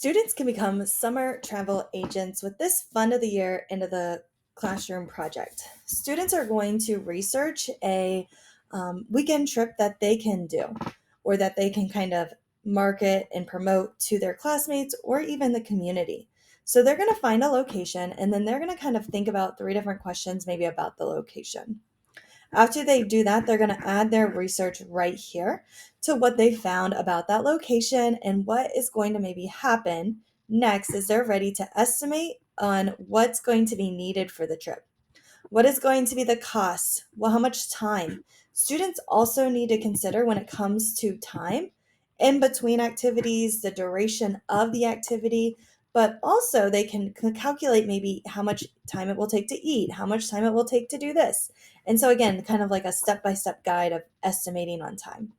Students can become summer travel agents with this fun of the year into the classroom project. Students are going to research a weekend trip that they can do or that they can kind of market and promote to their classmates or even the community. So they're going to find a location and then they're going to kind of think about three different questions, maybe about the location. After they do that, they're going to add their research right here to what they found about that location and what is going to maybe happen next is they're ready to estimate on what's going to be needed for the trip. What is going to be the cost? Well, how much time? Students also need to consider when it comes to time in between activities, the duration of the activity, but also they can calculate maybe how much time it will take to eat, how much time it will take to do this. And so, again, kind of like a step by step guide of estimating on time.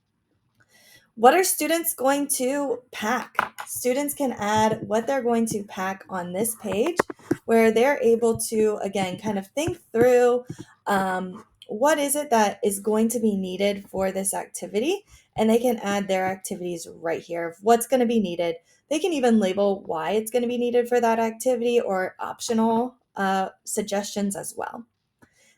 What are students going to pack? Students can add what they're going to pack on this page where they're able to, again, kind of think through what is it that is going to be needed for this activity. And they can add their activities right here of what's going to be needed. They can even label why it's going to be needed for that activity or optional suggestions as well.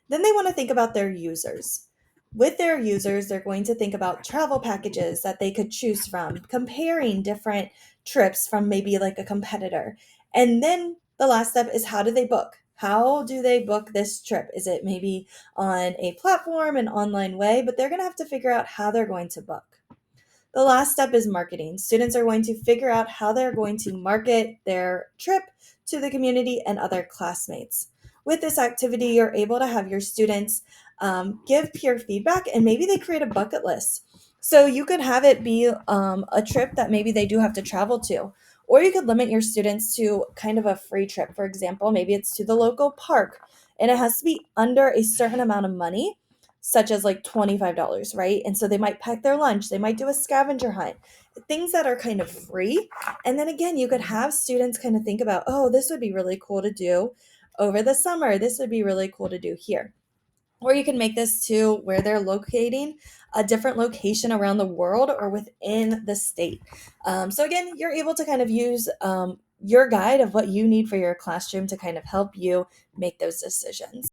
Then they want to think about their users. With their users, they're going to think about travel packages that they could choose from, comparing different trips from maybe like a competitor. And then the last step is how do they book? How do they book this trip? Is it maybe on a platform, an online way? But they're going to have to figure out how they're going to book. The last step is marketing. Students are going to figure out how they're going to market their trip to the community and other classmates. With this activity, you're able to have your students give peer feedback and maybe they create a bucket list. So you could have it be a trip that maybe they do have to travel to. Or you could limit your students to kind of a free trip. For example, maybe it's to the local park and it has to be under a certain amount of money such as like $25, right? And so they might pack their lunch, they might do a scavenger hunt, things that are kind of free. And then again, you could have students kind of think about, oh, this would be really cool to do over the summer. This would be really cool to do here. Or you can make this to where they're locating a different location around the world or within the state. So again, you're able to kind of use your guide of what you need for your classroom to kind of help you make those decisions.